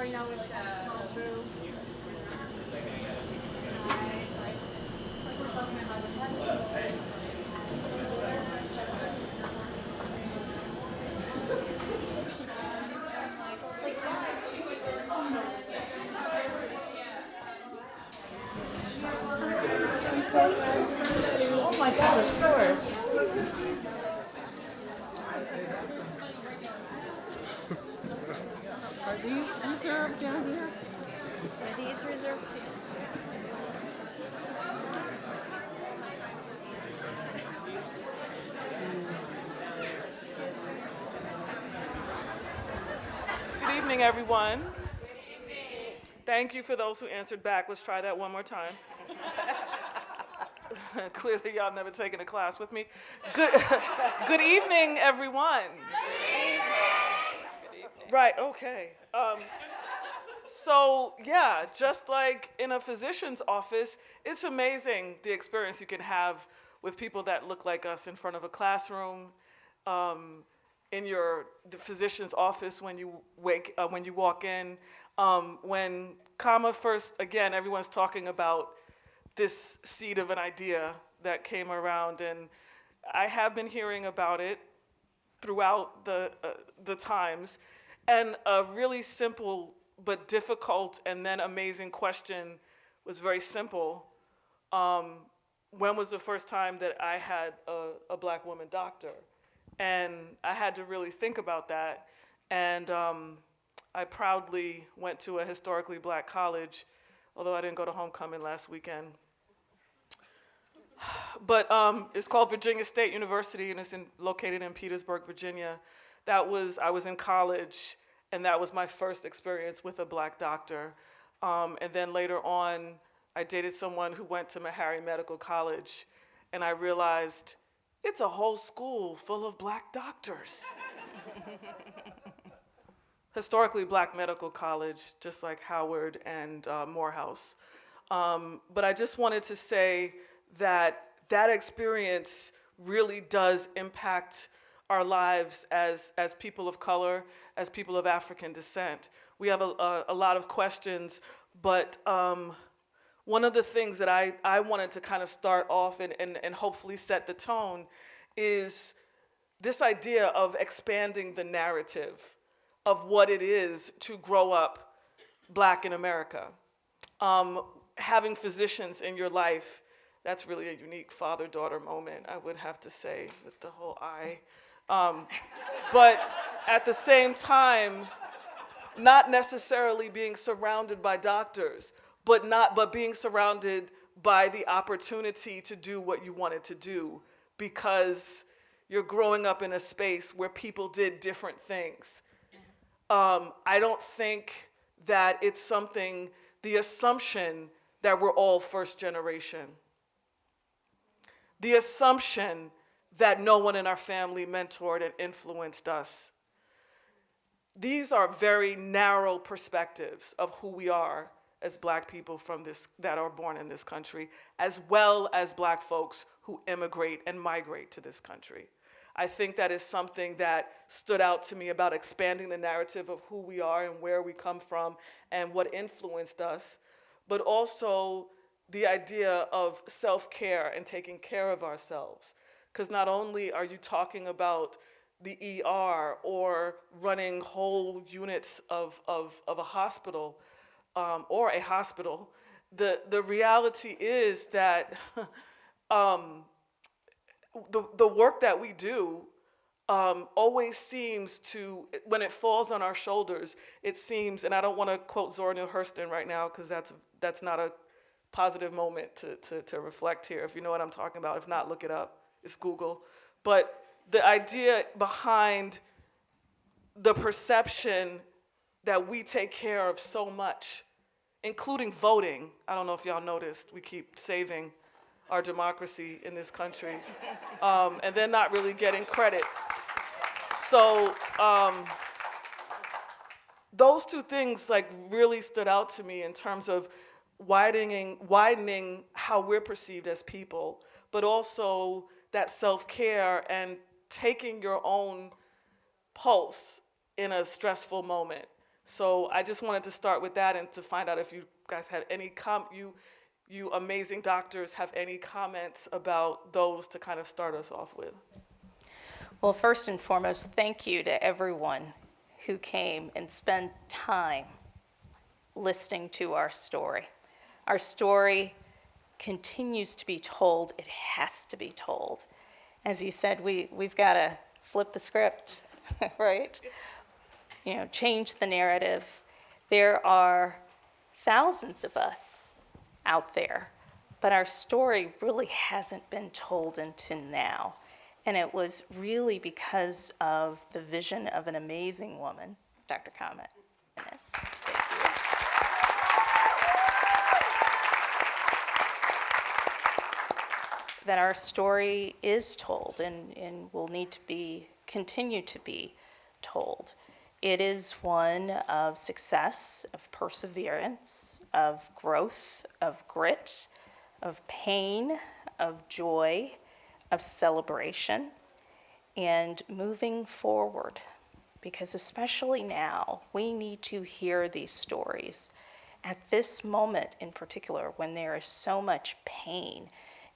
Right now it's through. Like we're talking about oh my God, of course. Are these reserved down here? Are these reserved too? Good evening, everyone. Thank you for those who answered back. Let's try that one more time. Clearly, y'all never taken a class with me. Good evening, everyone. Right, okay. So, yeah, just like in a physician's office, it's amazing the experience you can have with people that look like us in front of a classroom, in the physician's office when you walk in. When Khama first, again, everyone's talking about this seed of an idea that came around, and I have been hearing about it throughout the times. And a really simple but difficult and then amazing question was very simple. When was the first time that I had a black woman doctor? And I had to really think about that. And I proudly went to a historically black college, although I didn't go to homecoming last weekend. But it's called Virginia State University, and it's located in Petersburg, Virginia. I was in college, and that was my first experience with a black doctor. And then later on, I dated someone who went to Meharry Medical College, and I realized it's a whole school full of black doctors. Historically black medical college, just like Howard and Morehouse. But I just wanted to say that experience really does impact our lives as people of color, as people of African descent. We have a lot of questions, but one of the things that I wanted to kind of start off and hopefully set the tone is this idea of expanding the narrative of what it is to grow up black in America. Having physicians in your life, that's really a unique father-daughter moment, I would have to say, with the whole I. But at the same time, not necessarily being surrounded by doctors, but being surrounded by the opportunity to do what you wanted to do, because you're growing up in a space where people did different things. I don't think that it's something, the assumption that we're all first generation. The assumption that no one in our family mentored and influenced us. These are very narrow perspectives of who we are as black people that are born in this country, as well as black folks who immigrate and migrate to this country. I think that is something that stood out to me about expanding the narrative of who we are and where we come from and what influenced us, but also the idea of self-care and taking care of ourselves. Because not only are you talking about the ER or running whole units of a hospital or a hospital, the reality is that the work that we do always seems to, when it falls on our shoulders, it seems, and I don't want to quote Zora Neale Hurston right now because that's not a positive moment to reflect here, if you know what I'm talking about. If not, look it up. It's Google. But the idea behind the perception that we take care of so much, including voting. I don't know if y'all noticed, we keep saving our democracy in this country, and they're not really getting credit. So those two things like really stood out to me in terms of widening how we're perceived as people, but also that self-care and taking your own pulse in a stressful moment. So I just wanted to start with that and to find out if you guys have any you amazing doctors have any comments about those to kind of start us off with. Well, first and foremost, thank you to everyone who came and spent time listening to our story. Our story continues to be told. It has to be told. As you said, we've got to flip the script, right? You know, change the narrative. There are thousands of us out there, but our story really hasn't been told until now. And it was really because of the vision of an amazing woman, Dr. Khama, Ennis. Thank you. That our story is told and will need to continue to be told. It is one of success, of perseverance, of growth, of grit, of pain, of joy, of celebration, and moving forward. Because especially now, we need to hear these stories. At this moment in particular, when there is so much pain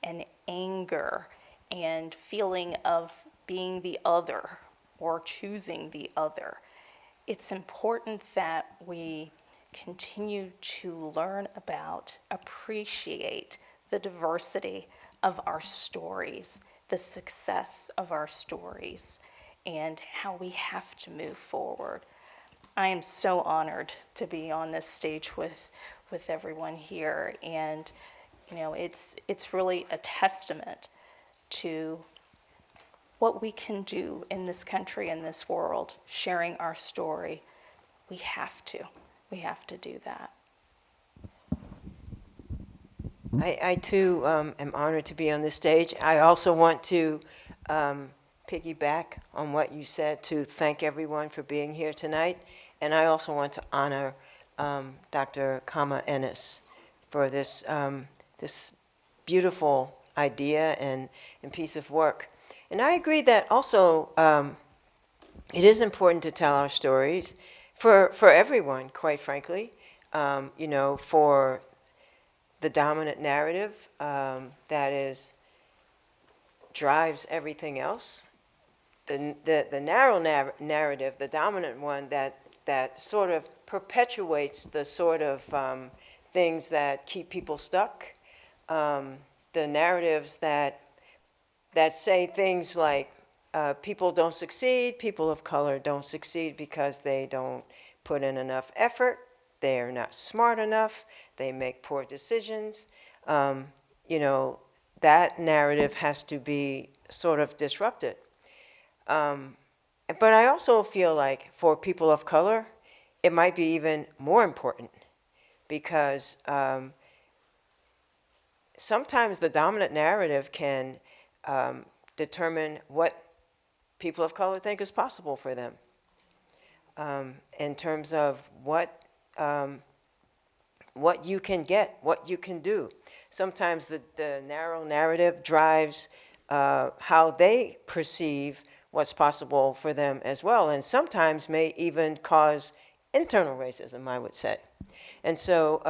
and anger and feeling of being the other or choosing the other, it's important that we continue to learn about, appreciate the diversity of our stories, the success of our stories, and how we have to move forward. I am so honored to be on this stage with everyone here, and you know, it's really a testament to what we can do in this country and this world, sharing our story. We have to do that. I too am honored to be on this stage. I also want to piggyback on what you said to thank everyone for being here tonight. And I also want to honor Dr. Khama Ennis for this, this beautiful idea and piece of work. And I agree that also it is important to tell our stories for everyone, quite frankly. You know, for the dominant narrative that drives everything else. The narrow narrative, the dominant one that sort of perpetuates the sort of things that keep people stuck. The narratives that say things like people don't succeed, people of color don't succeed because they don't put in enough effort, they're not smart enough, they make poor decisions. You know, that narrative has to be sort of disrupted. But I also feel like for people of color, it might be even more important because sometimes the dominant narrative can determine what people of color think is possible for them in terms of what you can get, what you can do. Sometimes the narrow narrative drives how they perceive what's possible for them as well, and sometimes may even cause internal racism, I would say. And so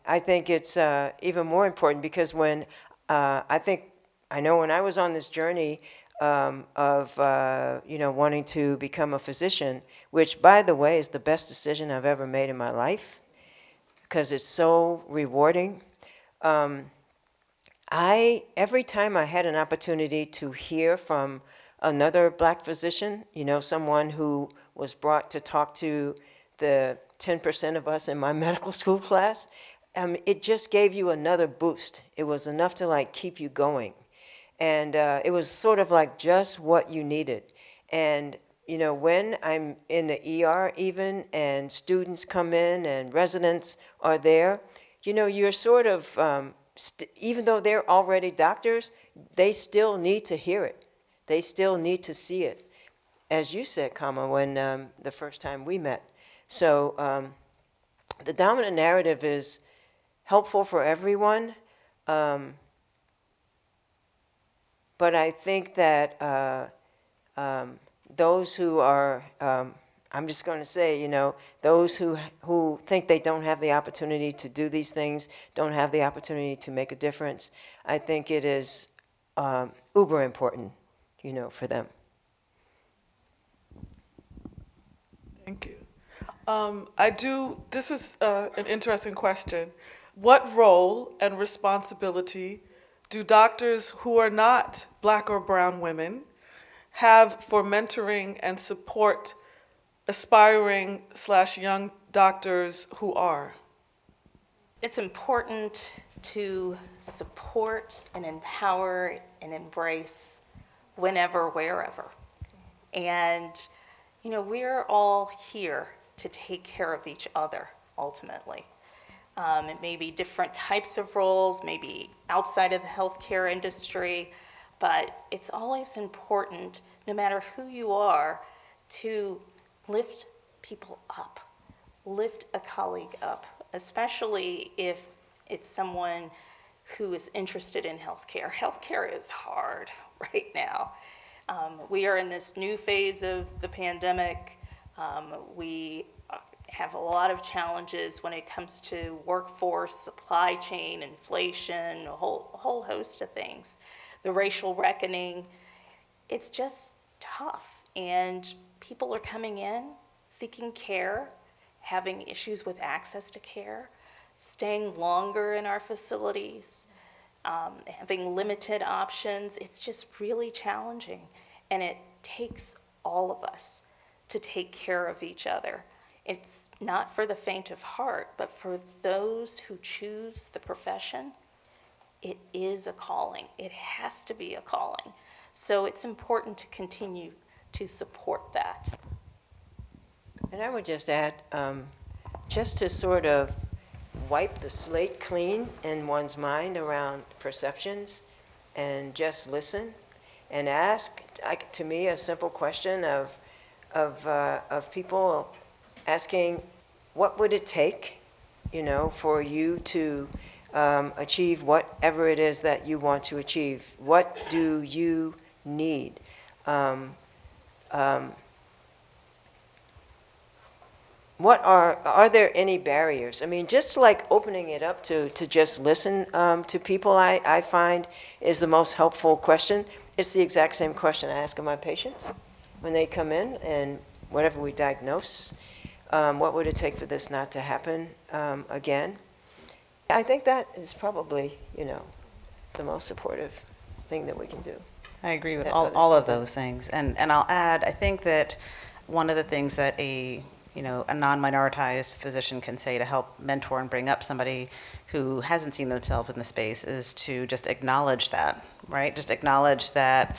I think it's even more important because when I know when I was on this journey of wanting to become a physician, which by the way is the best decision I've ever made in my life because it's so rewarding. Every time I had an opportunity to hear from another black physician, you know, someone who was brought to talk to the 10% of us in my medical school class, it just gave you another boost. It was enough to like keep you going. And it was sort of like just what you needed. And, you know, when I'm in the ER even and students come in and residents are there, you know, you're sort of, even though they're already doctors, they still need to hear it. They still need to see it. As you said, Khama, when the first time we met. So the dominant narrative is helpful for everyone. But I think that those who are I'm just going to say, those who think they don't have the opportunity to do these things, don't have the opportunity to make a difference, I think it is uber important, for them. Thank you. This is an interesting question. What role and responsibility do doctors who are not Black or brown women have for mentoring and support aspiring/young doctors who are? It's important to support and empower and embrace whenever, wherever. And, we're all here to take care of each other, ultimately. It may be different types of roles, maybe outside of the healthcare industry, but it's always important, no matter who you are, to lift people up, lift a colleague up, especially if it's someone who is interested in healthcare. Healthcare is hard right now. We are in this new phase of the pandemic. We have a lot of challenges when it comes to workforce, supply chain, inflation, a whole host of things. The racial reckoning, it's just tough. And people are coming in, seeking care, having issues with access to care, staying longer in our facilities, having limited options. It's just really challenging. And it takes all of us to take care of each other. It's not for the faint of heart, but for those who choose the profession, it is a calling. It has to be a calling. So it's important to continue to support that. And I would just add, just to sort of wipe the slate clean in one's mind around perceptions and just listen and ask, to me, a simple question of people asking, what would it take, for you to achieve whatever it is that you want to achieve? What do you need? What are there any barriers? I mean, just like opening it up to just listen to people, I find is the most helpful question. It's the exact same question I ask of my patients when they come in, and whatever we diagnose, what would it take for this not to happen again? I think that is probably, the most supportive thing that we can do. I agree with That all others of can do. those things. And I'll add, I think that one of the things that a non-minoritized physician can say to help mentor and bring up somebody who hasn't seen themselves in the space is to just acknowledge that, right? Just acknowledge that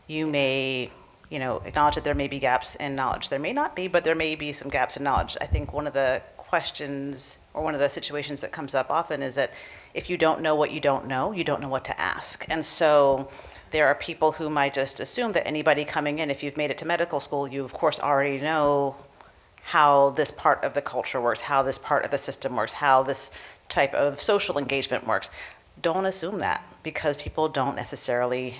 you may, acknowledge that there may be gaps in knowledge. There may not be, but there may be some gaps in knowledge. I think one of the questions or one of the situations that comes up often is that if you don't know what you don't know what to ask. And so there are people who might just assume that anybody coming in, if you've made it to medical school, you of course already know how this part of the culture works, how this part of the system works, how this type of social engagement works. Don't assume that, because people don't necessarily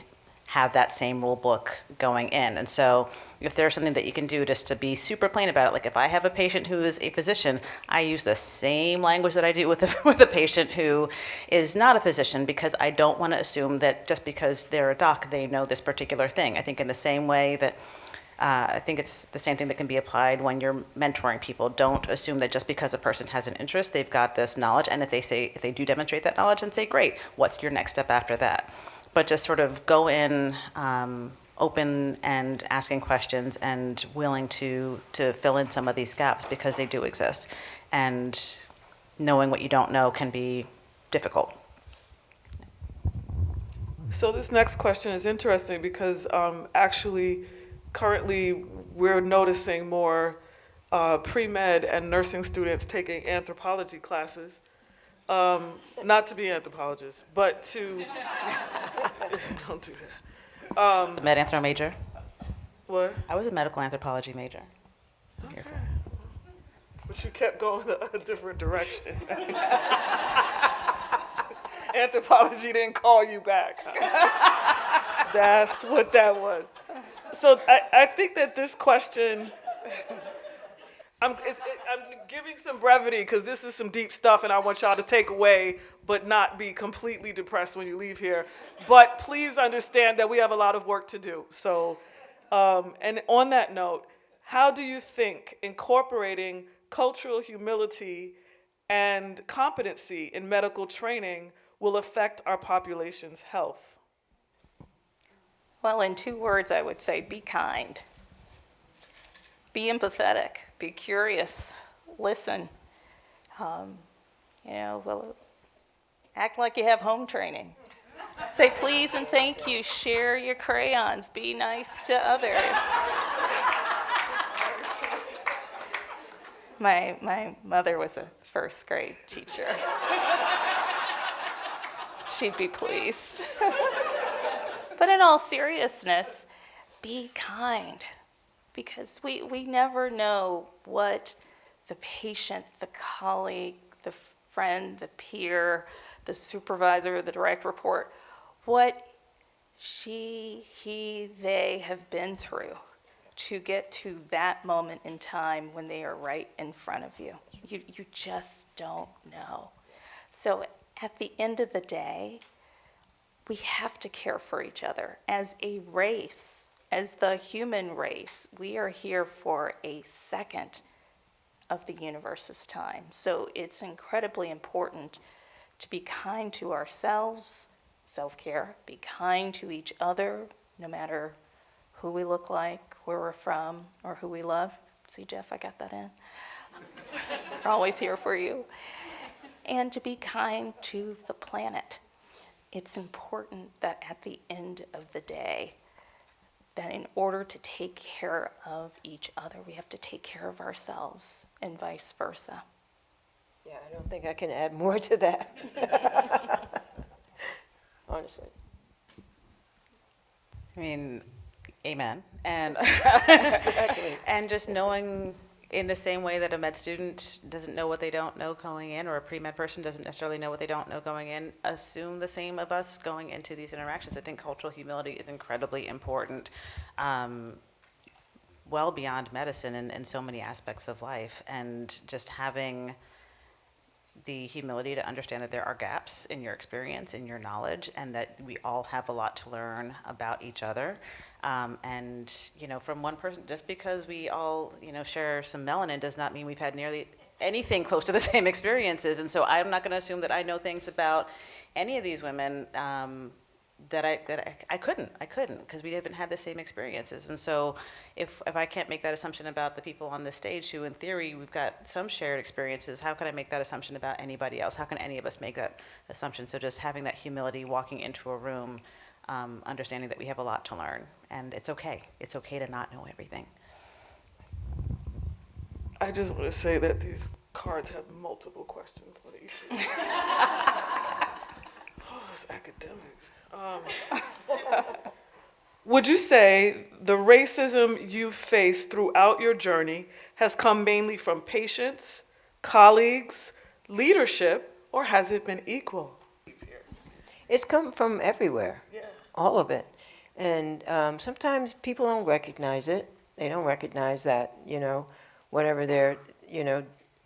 have that same rule book going in. And so if there's something that you can do just to be super plain about it, like if I have a patient who is a physician, I use the same language that I do with a patient who is not a physician, because I don't want to assume that just because they're a doc, they know this particular thing. I think in the same way that I think it's the same thing that can be applied when you're mentoring people. Don't assume that just because a person has an interest, they've got this knowledge, and if they do demonstrate that knowledge, then say, great, what's your next step after that? But just sort of go in open and asking questions and willing to fill in some of these gaps, because they do exist. And knowing what you don't know can be difficult. So this next question is interesting because actually, currently, we're noticing more pre-med and nursing students taking anthropology classes. Not to be anthropologists, but to, don't do that. Med anthro major. What? I was a medical anthropology major. Okay. But you kept going a different direction. Anthropology didn't call you back. Huh? That's what that was. So I think that this question I'm giving some brevity because this is some deep stuff and I want y'all to take away but not be completely depressed when you leave here. But please understand that we have a lot of work to do. So, and on that note, how do you think incorporating cultural humility and competency in medical training will affect our population's health? Well, in 2 words, I would say be kind. Be empathetic, be curious, listen. Well, act like you have home training. Say please and thank you, share your crayons, be nice to others. My mother was a first grade teacher. She'd be pleased. But in all seriousness, be kind. Because we never know what the patient, the colleague, the friend, the peer, the supervisor, the direct report, what she, he, they have been through to get to that moment in time when they are right in front of you. You just don't know. So at the end of the day, we have to care for each other as a race. As the human race, we are here for a second of the universe's time. So it's incredibly important to be kind to ourselves, self-care, be kind to each other, no matter who we look like, where we're from, or who we love. See, Jeff, I got that in. We're always here for you. And to be kind to the planet. It's important that at the end of the day, that in order to take care of each other, we have to take care of ourselves, and vice versa. Yeah, I don't think I can add more to that. Honestly. I mean, amen. And Exactly. and just knowing in the same way that a med student doesn't know what they don't know going in, or a pre-med person doesn't necessarily know what they don't know going in, assume the same of us going into these interactions. I think cultural humility is incredibly important, well beyond medicine and in so many aspects of life. And just having the humility to understand that there are gaps in your experience, in your knowledge, and that we all have a lot to learn about each other. And, from one person, just because we all, share some melanin does not mean we've had nearly anything close to the same experiences. And so I'm not going to assume that I know things about any of these women that I couldn't, because we haven't had the same experiences. And so if I can't make that assumption about the people on this stage who, in theory, we've got some shared experiences, how can I make that assumption about anybody else? How can any of us make that assumption? So just having that humility, walking into a room, understanding that we have a lot to learn, and it's okay. It's okay to not know everything. I just want to say that these cards have multiple questions for each of them. Oh, it's academics. Would you say the racism you've faced throughout your journey has come mainly from patients, colleagues, leadership, or has it been equal? It's come from everywhere, all of it. And sometimes people don't recognize it. They don't recognize that, whatever they're,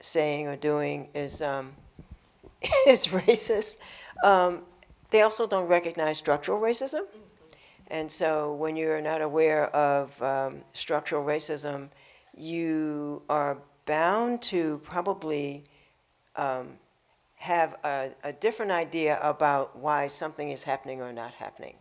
saying or doing is is racist. They also don't recognize structural racism. And so when you're not aware of structural racism, you are bound to probably have a different idea about why something is happening or not happening.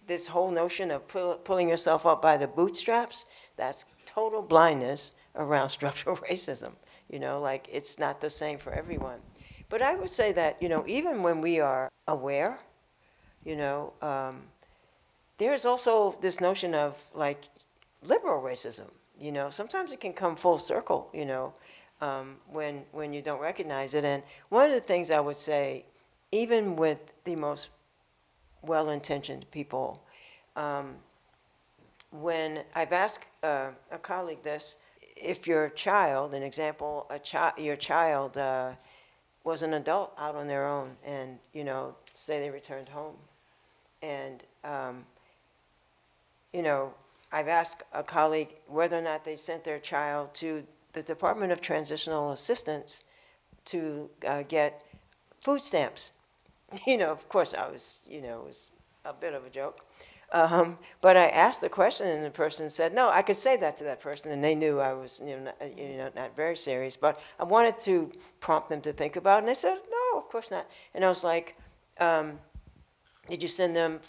This whole notion of pulling yourself up by the bootstraps, that's total blindness around structural racism. It's not the same for everyone. But I would say that, even when we are aware, there's also this notion of liberal racism. Sometimes it can come full circle, when you don't recognize it. And one of the things I would say, even with the most well-intentioned people, when I've asked a colleague this, if your child, an example, your child was an adult out on their own and, say they returned home and, I've asked a colleague whether or not they sent their child to the Department of Transitional Assistance to get food stamps. Of course, I was, it was a bit of a joke. But I asked the question, and the person said, no, I could say that to that person, and they knew I was, not very serious. But I wanted to prompt them to think about it, and they said, no, of course not. And I was like, did you send them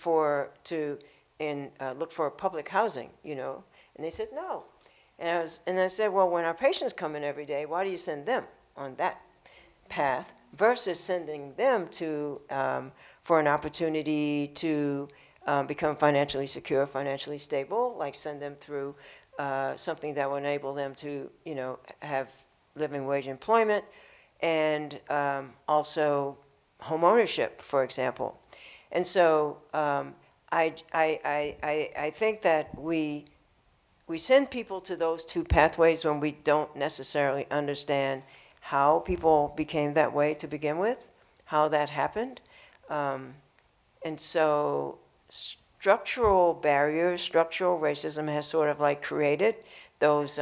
look for public housing, And they said, no. And I said, well, when our patients come in every day, why do you send them on that path versus sending them to for an opportunity to become financially secure, financially stable, like send them through something that will enable them to, have living wage employment and also home ownership, for example. And so I think that we send people to those two pathways when we don't necessarily understand how people became that way to begin with, how that happened. And so structural barriers, structural racism has sort of like created those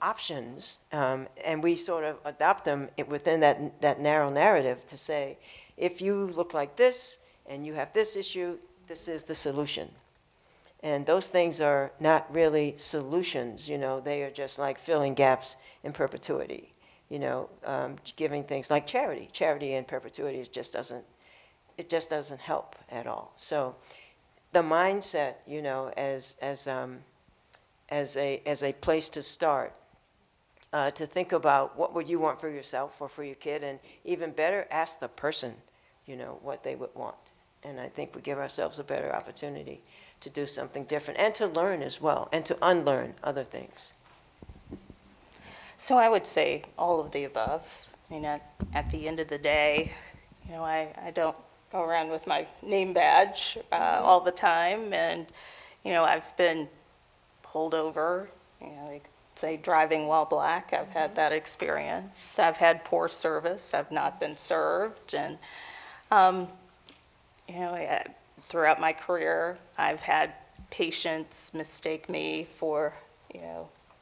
options, and we sort of adopt them within that narrow narrative to say, if you look like this and you have this issue, this is the solution. And those things are not really solutions, they are just like filling gaps in perpetuity, giving things like charity. Charity in perpetuity just doesn't help at all. So the mindset, as a place to start, to think about what would you want for yourself or for your kid, and even better, ask the person, what they would want. And I think we give ourselves a better opportunity to do something different and to learn as well and to unlearn other things. So I would say all of the above. I mean, at the end of the day, I don't go around with my name badge all the time, and I've been pulled over, like say driving while black. I've had that experience. I've had poor service. I've not been served, and throughout my career, I've had patients mistake me for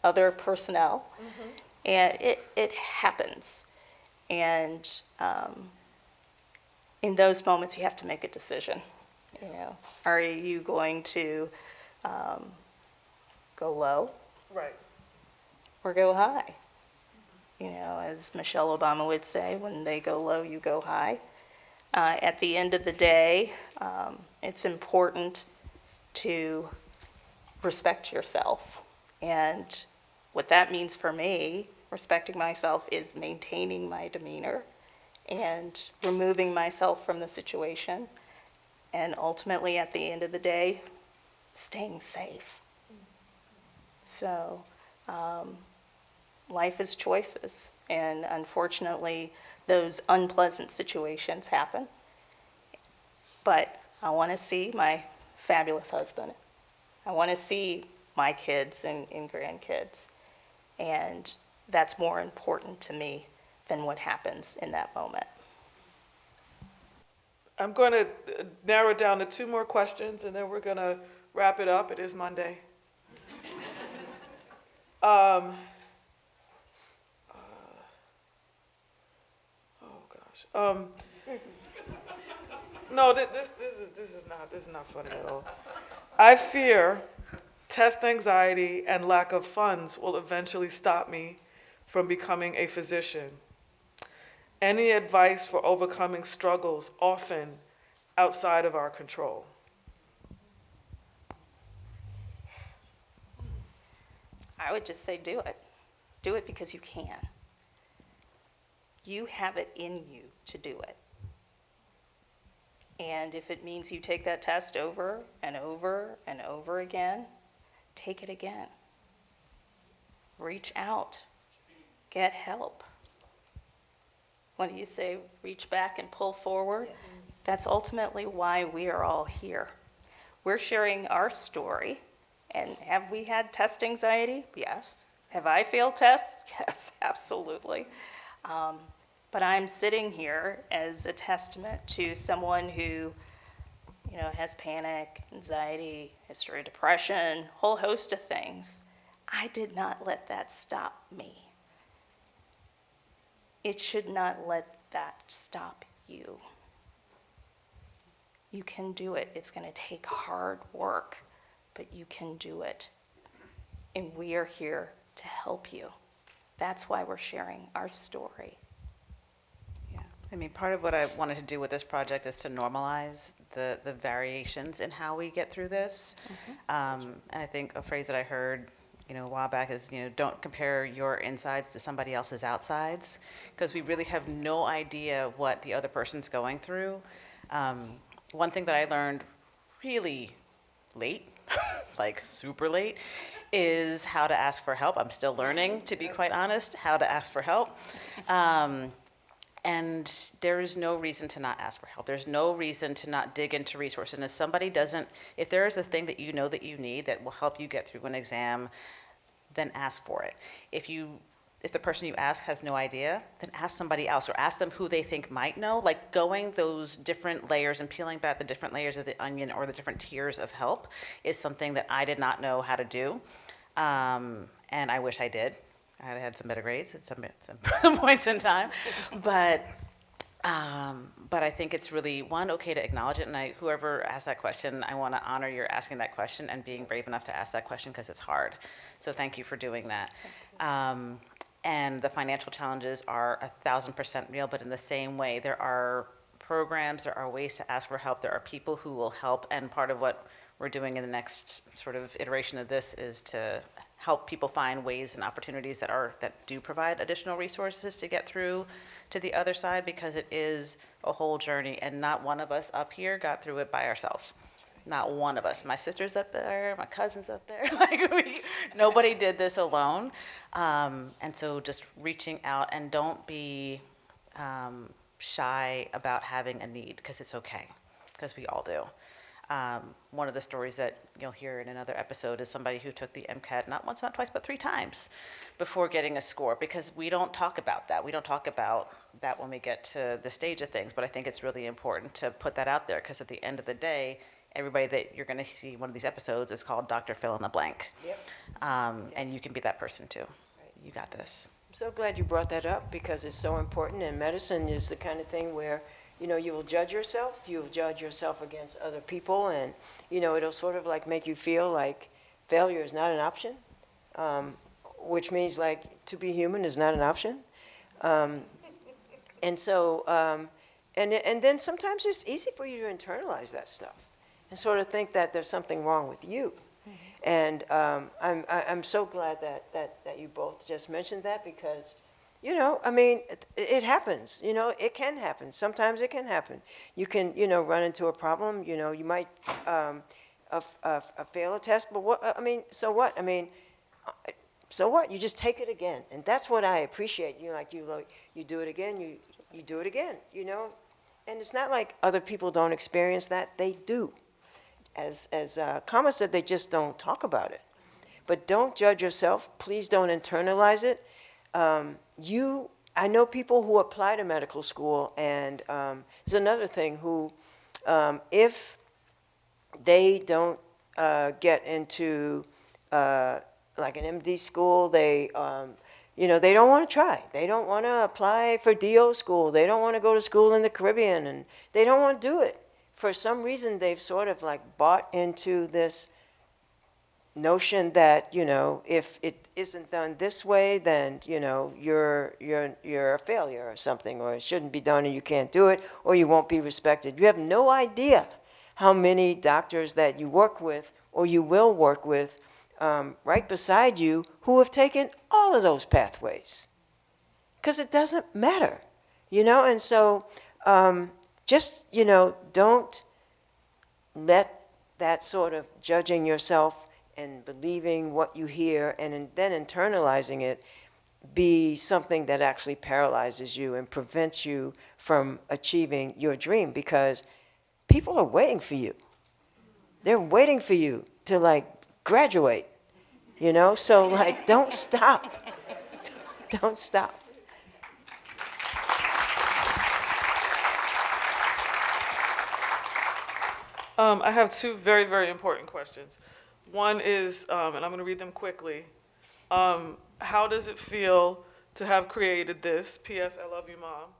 other personnel, and it happens. And in those moments, you have to make a decision. Are you going to go low, Right. or go high? As Michelle Obama would say, when they go low, you go high. At the end of the day, it's important to respect yourself. And what that means for me, respecting myself, is maintaining my demeanor and removing myself from the situation. And ultimately, at the end of the day, staying safe. So life is choices. And unfortunately, those unpleasant situations happen. But I want to see my fabulous husband. I want to see my kids and grandkids. And that's more important to me than what happens in that moment. I'm going to narrow it down to two more questions, and then we're going to wrap it up. It is Monday. Oh gosh. No, this is not funny at all. I fear test anxiety and lack of funds will eventually stop me from becoming a physician. Any advice for overcoming struggles often outside of our control? I would just say do it. Do it because you can. You have it in you to do it. And if it means you take that test over and over and over again, take it again. Reach out. Get help. What do you say? Reach back and pull forward? Yes. That's ultimately why we are all here. We're sharing our story. And have we had test anxiety? Yes. Have I failed tests? Yes, absolutely. But I'm sitting here as a testament to someone who has panic, anxiety, history of depression, whole host of things. I did not let that stop me. It should not let that stop you. You can do it. It's going to take hard work, but you can do it. And we are here to help you. That's why we're sharing our story. Yeah, I mean, part of what I wanted to do with this project is to normalize the variations in how we get through this. And I think a phrase that I heard, a while back is, don't compare your insides to somebody else's outsides, because we really have no idea what the other person's going through. One thing that I learned really late, like super late, is how to ask for help. I'm still learning, to be quite honest, how to ask for help. And there is no reason to not ask for help. There's no reason to not dig into resources. And if there is a thing that you know that you need that will help you get through an exam, then ask for it. If the person you ask has no idea, then ask somebody else, or ask them who they think might know. Like, going those different layers and peeling back the different layers of the onion, or the different tiers of help, is something that I did not know how to do. And I wish I did. I had some better grades at some points in time. But I think it's really, okay to acknowledge it. And whoever asked that question, I want to honor your asking that question and being brave enough to ask that question, because it's hard. So thank you for doing that. And the financial challenges are 1,000% real, but in the same way, there are programs, there are ways to ask for help, there are people who will help, and part of what we're doing in the next sort of iteration of this is to help people find ways and opportunities that do provide additional resources to get through to the other side, because it is a whole journey, and not one of us up here got through it by ourselves. Not one of us. My sister's up there, my cousin's up there. Nobody did this alone. And so just reaching out, and don't be shy about having a need, because it's okay, because we all do. One of the stories that you'll hear in another episode is somebody who took the MCAT not once, not twice, but 3 times before getting a score, because we don't talk about that. We don't talk about that when we get to the stage of things, but I think it's really important to put that out there, because at the end of the day, everybody that you're going to see one of these episodes is called Dr. Fill in the Blank. Yep. And you can be that person too. Right. You got this. I'm so glad you brought that up, because it's so important, and medicine is the kind of thing where, you will judge yourself against other people, and, it'll sort of like make you feel like failure is not an option, which means like to be human is not an option. And so, and then sometimes it's easy for you to internalize that stuff and sort of think that there's something wrong with you. And I'm so glad that you both just mentioned that, because, it happens. It can happen. Sometimes it can happen. You can, run into a problem. You might fail a test, but so what? So what? You just take it again, and that's what I appreciate. You do it again. You do it again. And it's not like other people don't experience that. They do. As Khama said, they just don't talk about it. But don't judge yourself. Please don't internalize it. I know people who apply to medical school, and there's another thing, who, if they don't get into like an MD school, they don't want to try. They don't want to apply for DO school. They don't want to go to school in the Caribbean, and they don't want to do it. For some reason, they've sort of like bought into this notion that, if it isn't done this way, then, you're a failure or something, or it shouldn't be done and you can't do it, or you won't be respected. You have no idea how many doctors that you work with, or you will work with, right beside you, who have taken all of those pathways. Because it doesn't matter, and so just, don't let that sort of judging yourself and believing what you hear and then internalizing it be something that actually paralyzes you and prevents you from achieving your dream, because people are waiting for you. They're waiting for you to like graduate, so like don't stop. Don't stop. I have two very, very important questions. One is, and I'm going to read them quickly. How does it feel to have created this? P.S. I love you, Mom.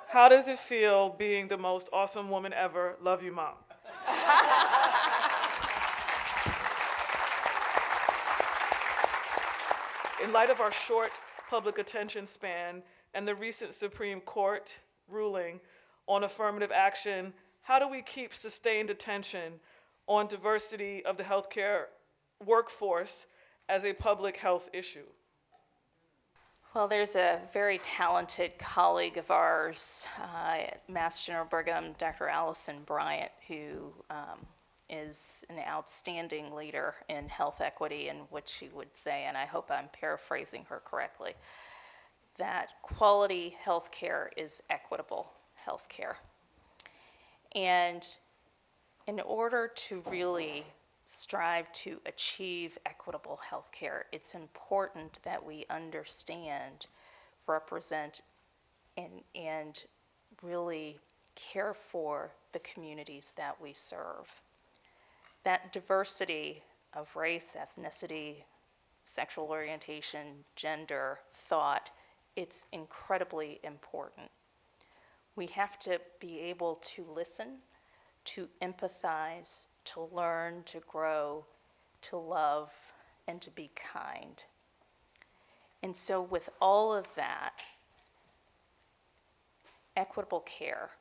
How does it feel being the most awesome woman ever? Love you, Mom. In light of our short public attention span and the recent Supreme Court ruling on affirmative action, how do we keep sustained attention on diversity of the healthcare workforce as a public health issue? Well, there's a very talented colleague of ours at Mass General Brigham, Dr. Allison Bryant, who is an outstanding leader in health equity, and what she would say, and I hope I'm paraphrasing her correctly, that quality health care is equitable health care. And in order to really strive to achieve equitable health care, it's important that we understand, represent, and really care for the communities that we serve. That diversity of race, ethnicity, sexual orientation, gender, thought, it's incredibly important. We have to be able to listen, to empathize, to learn, to grow, to love, and to be kind. And so with all of that, equitable care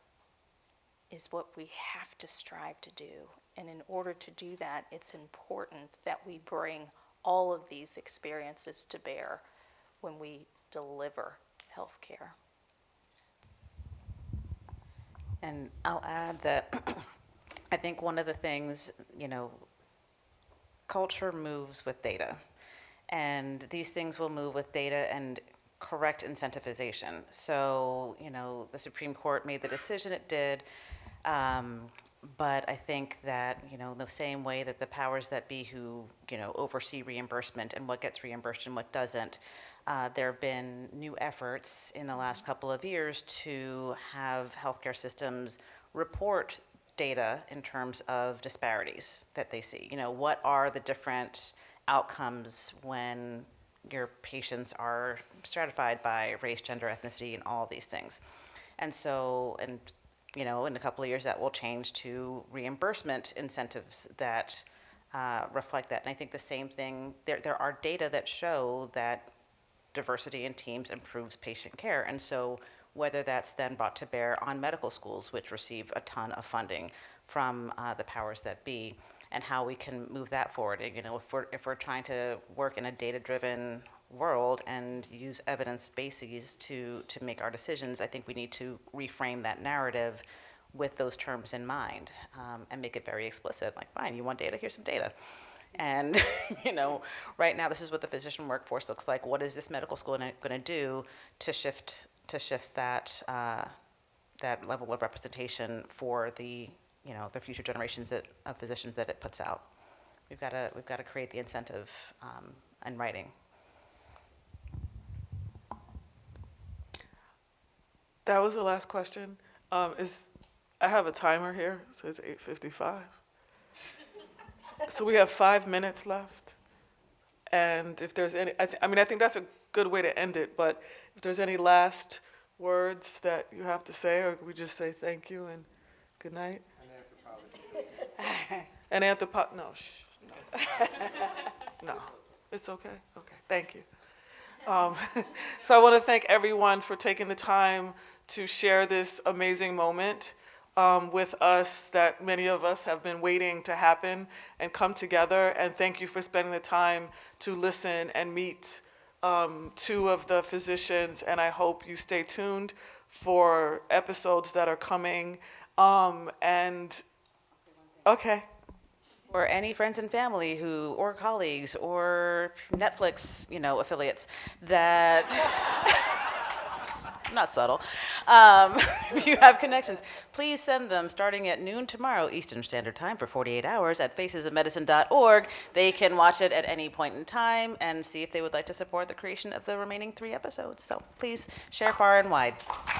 is what we have to strive to do. And in order to do that, it's important that we bring all of these experiences to bear when we deliver health care. And I'll add that I think one of the things, culture moves with data. And these things will move with data and correct incentivization. So, the Supreme Court made the decision it did. But I think that, the same way that the powers that be who, oversee reimbursement and what gets reimbursed and what doesn't, there have been new efforts in the last couple of years to have healthcare systems report data in terms of disparities that they see. What are the different outcomes when your patients are stratified by race, gender, ethnicity, and all of these things. And so, in a couple of years that will change to reimbursement incentives that reflect that. And I think the same thing, there are data that show that diversity in teams improves patient care. And so whether that's then brought to bear on medical schools, which receive a ton of funding from the powers that be, and how we can move that forward. If we're trying to work in a data-driven world and use evidence bases to make our decisions, I think we need to reframe that narrative with those terms in mind, and make it very explicit. Like, fine, you want data? Here's some data. And right now this is what the physician workforce looks like. What is this medical school going to do to shift that that level of representation for the future generations of physicians that it puts out? We've got to create the incentive in writing. That was the last question. I have a timer here, so it's 8:55. So we have 5 minutes left. And if there's any, I think that's a good way to end it, but if there's any last words that you have to say, or we just say thank you and good night? And anthropology. No, no, it's okay. Okay, thank you. So I want to thank everyone for taking the time to share this amazing moment with us that many of us have been waiting to happen and come together. And thank you for spending the time to listen and meet two of the physicians. And I hope you stay tuned for episodes that are coming. Okay. Or any friends and family or colleagues or Netflix, affiliates that not subtle. If you have connections, please send them starting at noon tomorrow Eastern Standard Time for 48 hours at facesofmedicine.org. They can watch it at any point in time and see if they would like to support the creation of the remaining 3 episodes. So please share far and wide.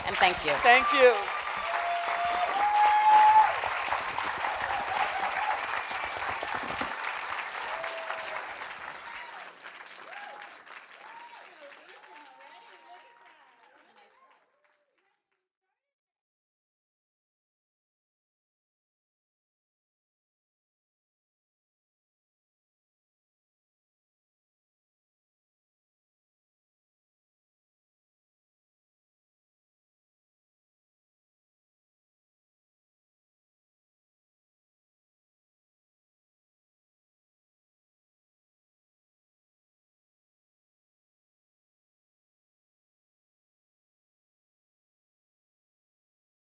And thank you. Thank you.